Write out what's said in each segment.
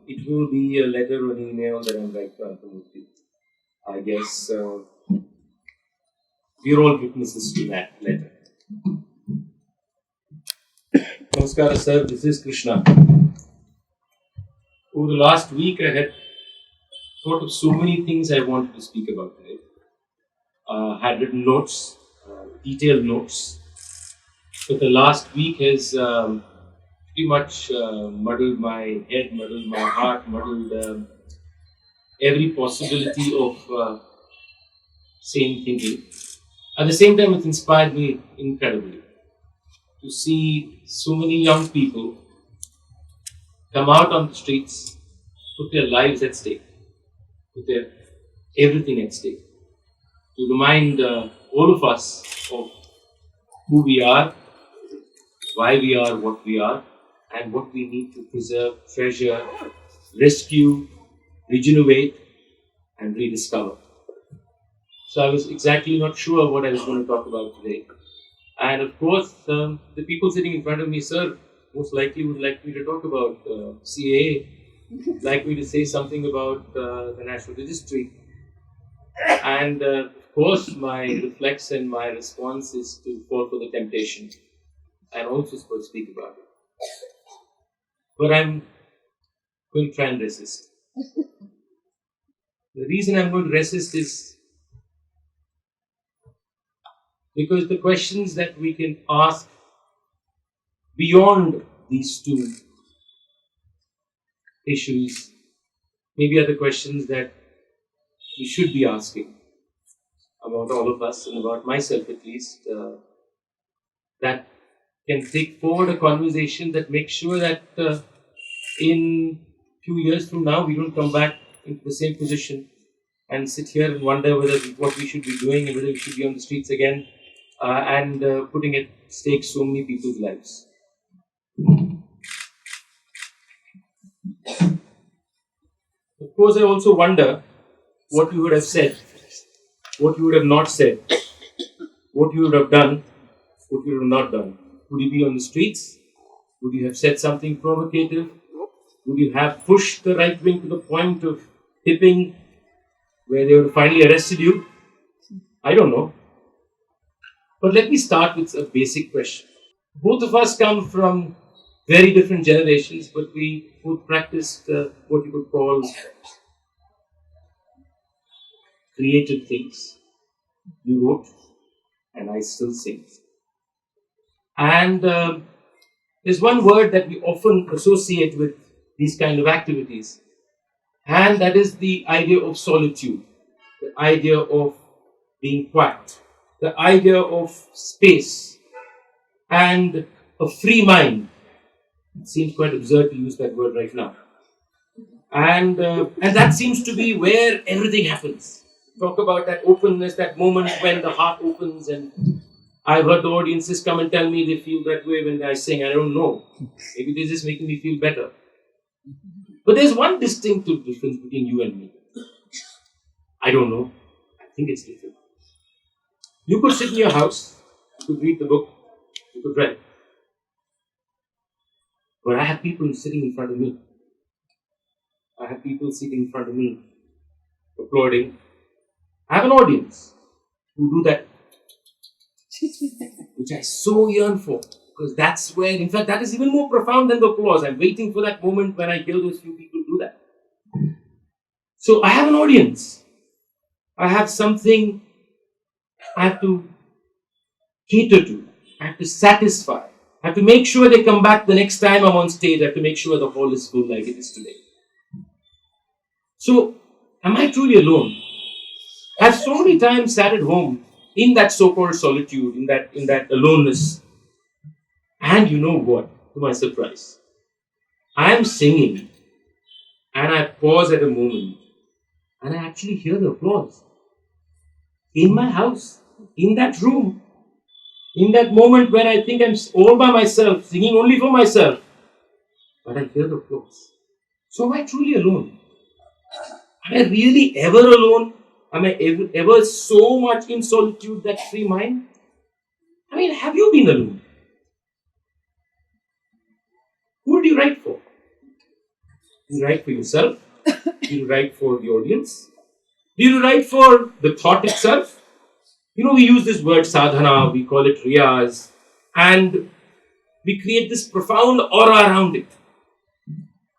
it will be a letter or an email that I'm writing to Anantamurty. I guess we're all witnesses to that letter. Namaskara, sir. This is Krishna. Over the last week, I had thought of so many things I wanted to speak about today. Had written notes, detailed notes, but the last week has pretty much muddled my head, muddled my heart, muddled every possibility of sane thinking. At the same time, it's inspired me incredibly to see so many young people come out on the streets, put their lives at stake, put their everything at stake, to remind all of us of who we are, why we are what we are, and what we need to preserve, treasure, rescue, regenerate, and rediscover. So I was exactly not sure what I was going to talk about today. And of course, the people sitting in front of me, sir, most likely would like me to talk about CAA, would like me to say something about the National Registry. And of course, my reflex and my response is to fall for the temptation and also speak about it. But I'm going to try and resist. The reason I'm going to resist is because the questions that we can ask beyond these two issues maybe are the questions that we should be asking about all of us and about myself at least, that can take forward a conversation that makes sure that in a few years from now we don't come back into the same position and sit here and wonder what we should be doing and whether we should be on the streets again and putting at stake so many people's lives. Of course, I also wonder what you would have said, what you would have not said, what you would have done, what you would have not done. Would you be on the streets? Would you have said something provocative? Would you have pushed the right wing to the point of tipping where they would have finally arrested you? I don't know. But let me start with a basic question. Both of us come from very different generations, but we both practiced what you could call creative things. You wrote, and I still sing. And there's one word that we often associate with these kind of activities, and that is the idea of solitude, the idea of being quiet, the idea of space, and a free mind. It seems quite absurd to use that word right now. And that seems to be where everything happens. Talk about that openness, that moment when the heart opens, and I've heard the audiences come and tell me they feel that way when I sing. I don't know. Maybe they're just making me feel better. But there's one distinctive difference between you and me. I don't know. I think it's different. You could sit in your house, you could read the book, you could read. But I have people sitting in front of me. I have people sitting in front of me, applauding. I have an audience who do that, which I so yearn for, because that's where, in fact, that is even more profound than the applause. I'm waiting for that moment when I hear those few people do that. So I have an audience. I have something I have to cater to. I have to satisfy. I have to make sure they come back the next time I'm on stage. I have to make sure the hall is full like it is today. So, am I truly alone? I've so many times sat at home in that so-called solitude, in that aloneness. And you know what? To my surprise, I am singing and I pause at a moment and I actually hear the applause. In my house, in that room, in that moment when I think I'm all by myself, singing only for myself, but I hear the applause. So am I truly alone? Am I really ever alone? Am I ever so much in solitude, that free mind? I mean, have you been alone? Who did you write for? Do you write for yourself? Do you write for the audience? Do you write for the thought itself? We use this word sadhana, we call it riyaz, and we create this profound aura around it.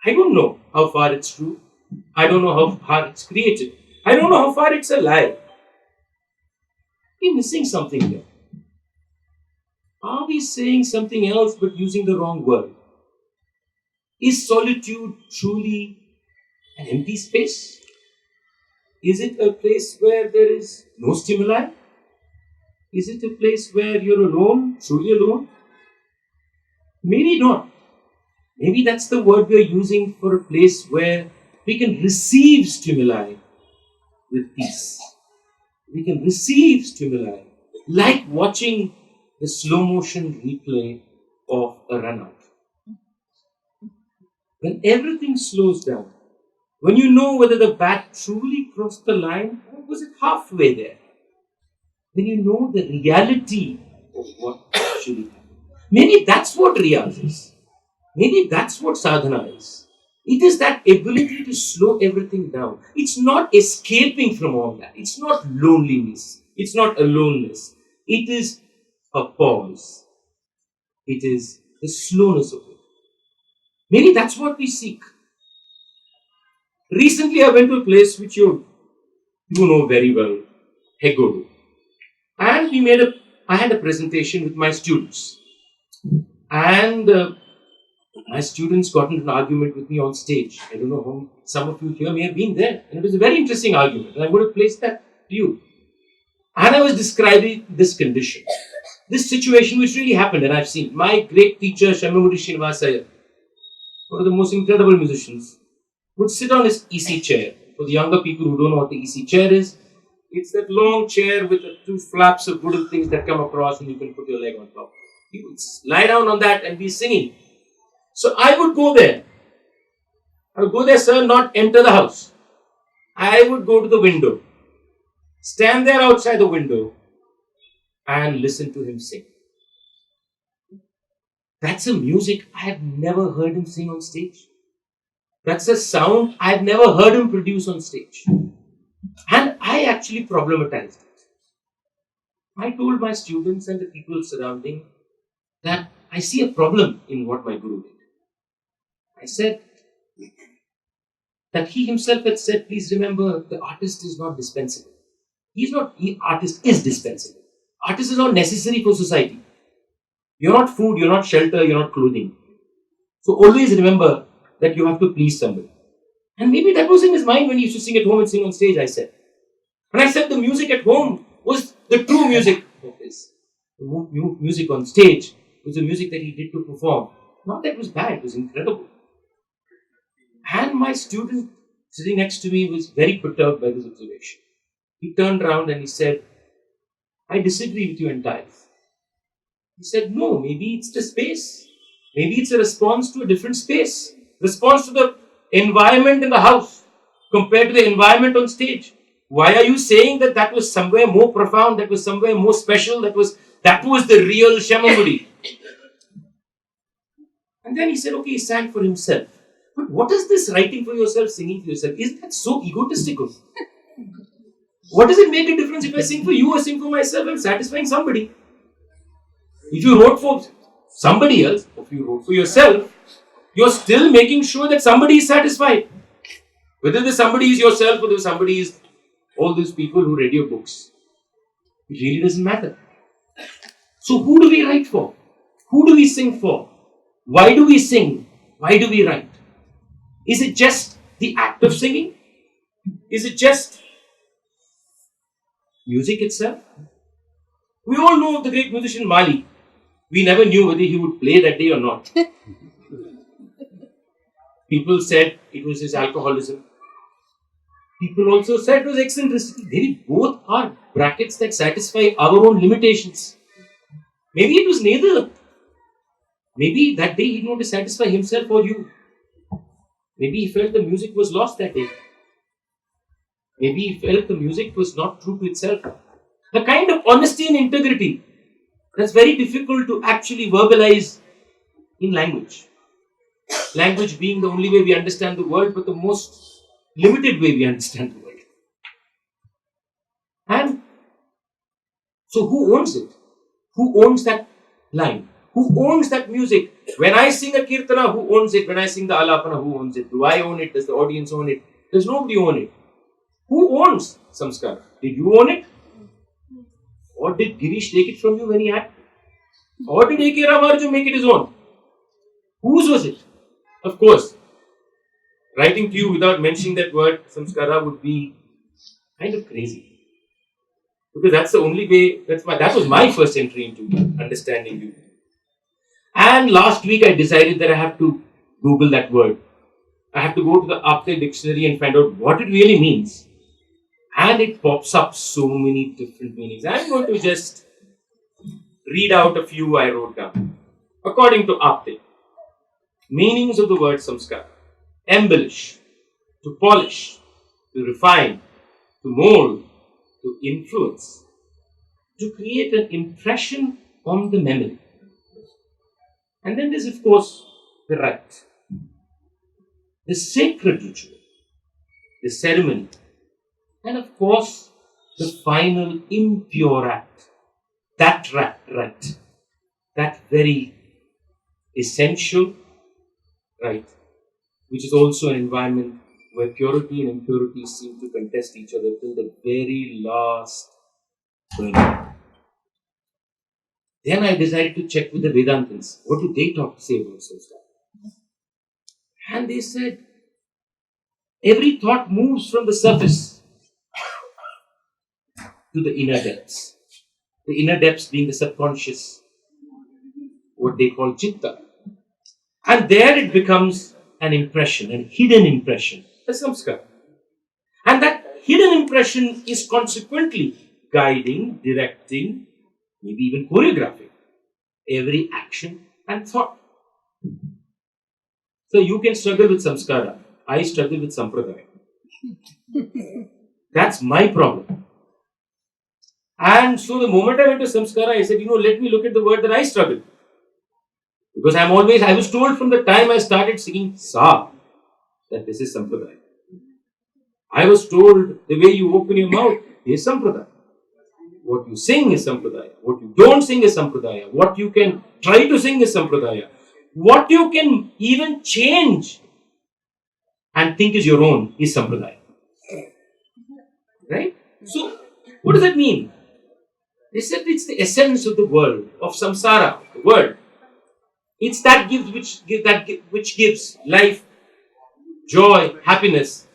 I don't know how far it's true. I don't know how far it's created. I don't know how far it's a lie. We're missing something here. Are we saying something else but using the wrong word? Is solitude truly an empty space? Is it a place where there is no stimuli? Is it a place where you're alone, truly alone? Maybe not. Maybe that's the word we're using for a place where we can receive stimuli with peace. We can receive stimuli like watching the slow motion replay of a run out. When everything slows down, when you know whether the bat truly crossed the line or was it halfway there, when you know the reality of what actually happened. Maybe that's what Riyaz is. Maybe that's what sadhana is. It is that ability to slow everything down. It's not escaping from all that. It's not loneliness. It's not aloneness. It is a pause. It is the slowness of it. Maybe that's what we seek. Recently, I went to a place which you know very well, Hegodu. And I had a presentation with my students. And my students got into an argument with me on stage. I don't know how some of you here may have been there. And it was a very interesting argument. And I'm going to place that to you. And I was describing this condition, this situation which really happened, and I've seen. My great teacher, Shamamuri Srinivasaya, one of the most incredible musicians, would sit on his easy chair. For the younger people who don't know what the easy chair is, it's that long chair with the two flaps of wooden things that come across and you can put your leg on top. He would lie down on that and be singing. So I would go there. I would go there, sir, not enter the house. I would go to the window, stand there outside the window and listen to him sing. That's a music I have never heard him sing on stage. That's a sound I've never heard him produce on stage. And I actually problematized it. I told my students and the people surrounding that I see a problem in what my guru did. I said that he himself had said, please remember, the artist is not dispensable. Artist is dispensable. Artist is not necessary for society. You're not food, you're not shelter, you're not clothing. So always remember that you have to please somebody. And maybe that was in his mind when he used to sing at home and sing on stage, I said. And I said the music at home was the true music of his. The music on stage was the music that he did to perform. Not that it was bad, it was incredible. And my student sitting next to me was very perturbed by this observation. He turned around and he said, I disagree with you entirely. He said, no, maybe it's the space. Maybe it's a response to a different space. Response to the environment in the house compared to the environment on stage. Why are you saying that was somewhere more profound, that was somewhere more special, that was the real Shamamuri? And then he said, okay, he sang for himself. But what is this writing for yourself, singing for yourself? Isn't that so egotistical? What does it make a difference if I sing for you or sing for myself? I'm satisfying somebody. If you wrote for somebody else, or if you wrote for yourself, you're still making sure that somebody is satisfied. Whether the somebody is yourself or the somebody is all those people who read your books. It really doesn't matter. So who do we write for? Who do we sing for? Why do we sing? Why do we write? Is it just the act of singing? Is it just music itself? We all know of the great musician Mali. We never knew whether he would play that day or not. People said it was his alcoholism. People also said it was eccentricity. They both are brackets that satisfy our own limitations. Maybe it was neither. Maybe that day he didn't want to satisfy himself or you. Maybe he felt the music was lost that day. Maybe he felt the music was not true to itself. A kind of honesty and integrity that's very difficult to actually verbalize in language. language being the only way we understand the world, but the most limited way we understand the world. And so who owns it? Who owns that line? Who owns that music? When I sing a kirtana, who owns it? When I sing the alapana, who owns it? Do I own it? Does the audience own it? Does nobody own it? Who owns samskara? Did you own it? Or did Girish take it from you when he had? Or did A.K. Ramaraju make it his own? Whose was it? Of course, writing to you without mentioning that word samskara would be kind of crazy. Because that's the only way, that was my first entry into understanding you. And last week I decided that I have to Google that word. I have to go to the Apte dictionary and find out what it really means. And it pops up so many different meanings. I'm going to just read out a few I wrote down. According to Apte, meanings of the word samskara: embellish, to polish, to refine, to mold, to influence, to create an impression on the memory. And then there's, of course, the rite, the sacred ritual, the ceremony, and of course, the final impure act, that rite, that very essential rite, which is also an environment where purity and impurity seem to contest each other till the very last burning. Then I decided to check with the Vedantins. What do they say about samskara? And they said, every thought moves from the surface to the inner depths. The inner depths being the subconscious, what they call chitta. And there it becomes an impression, a hidden impression, a samskara. And that hidden impression is consequently guiding, directing, maybe even choreographing every action and thought. So you can struggle with samskara. I struggle with Sampradaya. That's my problem. And so the moment I went to samskara, I said, let me look at the word that I struggle. Because I was told from the time I started singing Sa, that this is Sampradaya. I was told the way you open your mouth is Sampradaya. What you sing is Sampradaya. What you don't sing is Sampradaya. What you can try to sing is Sampradaya. What you can even change and think is your own is Sampradaya. Right? So, what does that mean? They said it's the essence of the world, of samsara, the world. It's that which gives life, joy, happiness.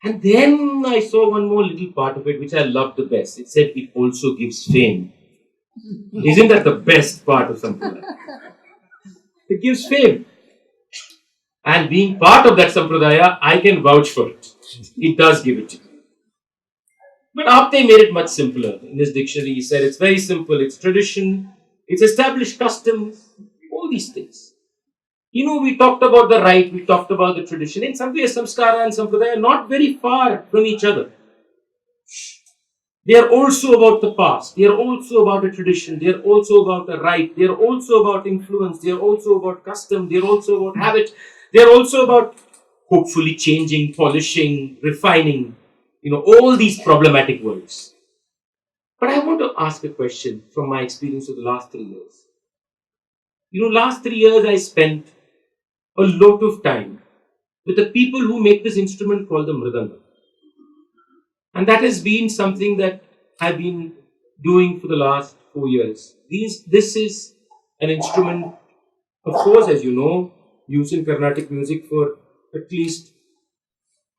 And then I saw one more little part of it which I loved the best. It said it also gives fame. Isn't that the best part of Sampradaya? It gives fame. And being part of that Sampradaya, I can vouch for it. It does give it to you. But Apte made it much simpler. In his dictionary, he said it's very simple. It's tradition, it's established customs, all these things. We talked about the rite, we talked about the tradition. In some ways, samskara and sampradaya are not very far from each other. They are also about the past. They are also about a tradition. They are also about a rite. They are also about influence. They are also about custom. They are also about habit. They are also about hopefully changing, polishing, refining, all these problematic words. But I want to ask a question from my experience of the last 3 years. Last 3 years I spent a lot of time with the people who make this instrument called the mridanga. And that has been something that I've been doing for the last 4 years. This is an instrument, of course, as you know, used in Carnatic music for at least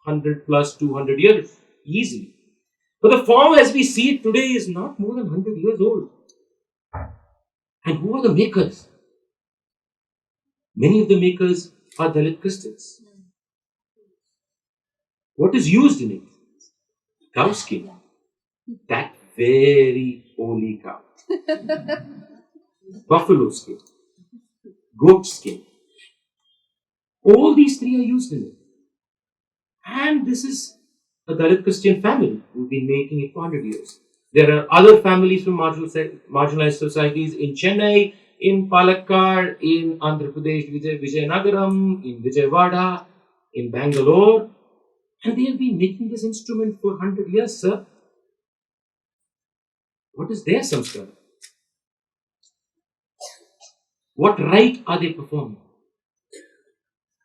100 plus 200 years, easily. But the form as we see it today is not more than 100 years old. And who are the makers? Many of the makers are Dalit Christians. What is used in it? Cow skin. That very holy cow. Buffalo skin. Goat skin. All these three are used in it. And this is a Dalit Christian family who've been making it for 100 years. There are other families from marginalized societies in Chennai, in Palakkad, in Andhra Pradesh, Vijayanagaram, in Vijayawada, in Bangalore. And they have been making this instrument for 100 years, sir. What is their samskara? What rite are they performing?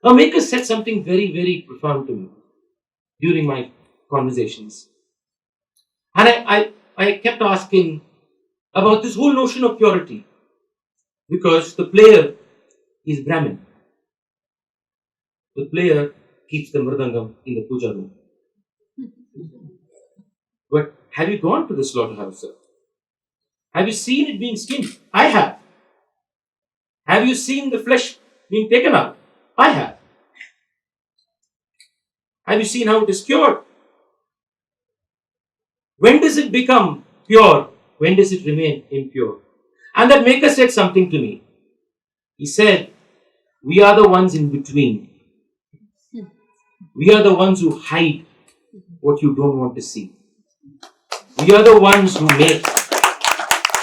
A maker said something very, very profound to me during my conversations. And I kept asking about this whole notion of purity. Because the player is Brahmin. The player keeps the mridangam in the puja room. But have you gone to the slaughterhouse, sir? Have you seen it being skinned? I have. Have you seen the flesh being taken out? I have. Have you seen how it is cured? When does it become pure? When does it remain impure? And that maker said something to me. He said, we are the ones in between. We are the ones who hide what you don't want to see. We are the ones who make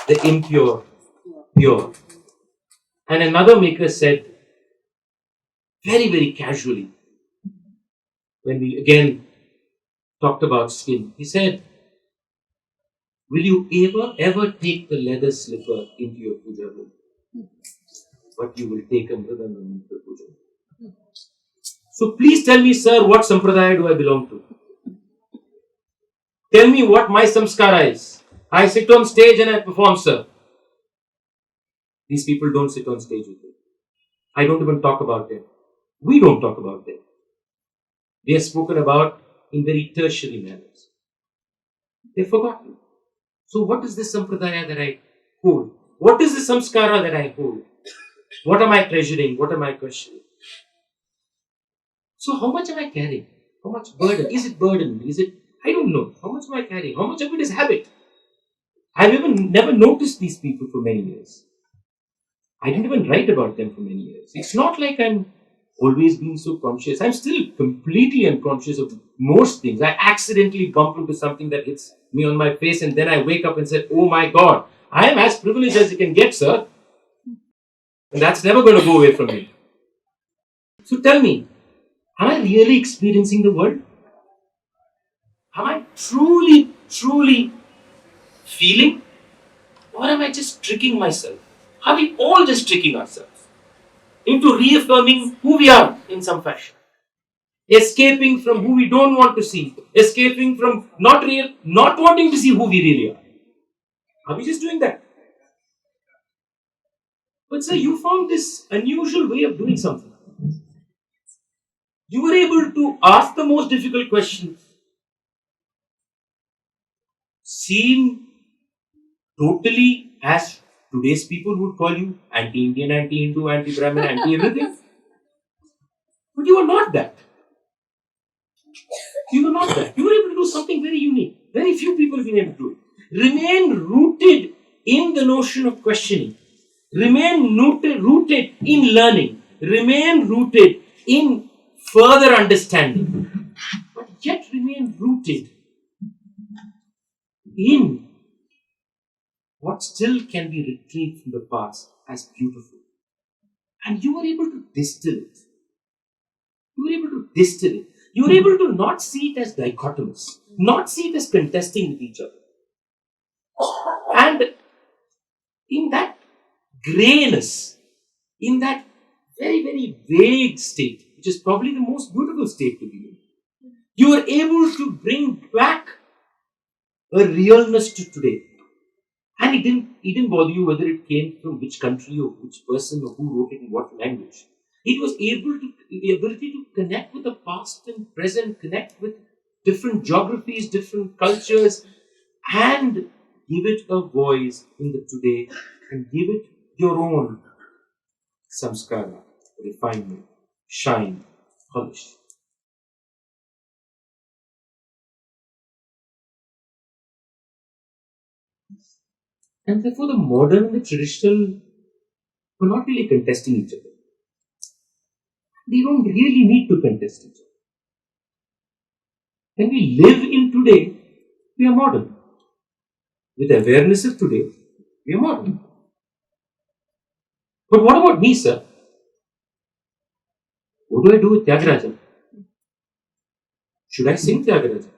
the impure pure. And another maker said, very, very casually, when we again talked about skin, he said, will you ever take the leather slipper into your puja room? But you will take a mridangam into the puja room. So please tell me, sir, what Sampradaya do I belong to? Tell me what my samskara is. I sit on stage and I perform, sir. These people don't sit on stage with me. I don't even talk about them. We don't talk about them. They are spoken about in very tertiary manners. They're forgotten. So what is this sampradaya that I hold? What is the samskara that I hold? What am I treasuring? What am I questioning? So how much am I carrying? How much burden? Is it burden? Is it, I don't know. How much am I carrying? How much of it is habit? I've even never noticed these people for many years. I didn't even write about them for many years. It's not like I'm always being so conscious. I'm still completely unconscious of most things. I accidentally bump into something that hits me on my face and then I wake up and say, oh my God, I am as privileged as you can get, sir. And that's never going to go away from me. So tell me, am I really experiencing the world? Am I truly, truly feeling? Or am I just tricking myself? Are we all just tricking ourselves into reaffirming who we are in some fashion? Escaping from who we don't want to see. Escaping from not wanting to see who we really are. Are we just doing that? But sir, you found this unusual way of doing something. You were able to ask the most difficult questions. Seem totally as today's people would call you anti-Indian, anti-Hindu, anti-Brahmin, anti-everything. But you are not that. You were not that. You were able to do something very unique. Very few people have been able to do it. Remain rooted in the notion of questioning. Remain rooted in learning. Remain rooted in further understanding. But yet remain rooted in what still can be retrieved from the past as beautiful. And you were able to distill it. You were able to distill it. You were able to not see it as dichotomous, not see it as contesting with each other. And in that grayness, in that very, very vague state, which is probably the most beautiful state to be in, you were able to bring back a realness to today. And it didn't bother you whether it came from which country or which person or who wrote it in what language. It was the ability to connect with the past and present, connect with different geographies, different cultures, and give it a voice in the today and give it your own samskara, refinement, shine, polish. And therefore the modern and the traditional were not really contesting each other. They don't really need to contest each other. When we live in today, we are modern. With awareness of today, we are modern. But what about me, sir? What do I do with Tyagaraja? Should I sing Tyagaraja?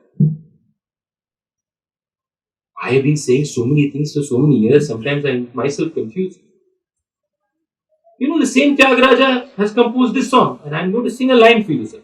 I have been saying so many things for so many years, sometimes I'm myself confused. The same Tyagaraja has composed this song, and I'm going to sing a line for you, sir.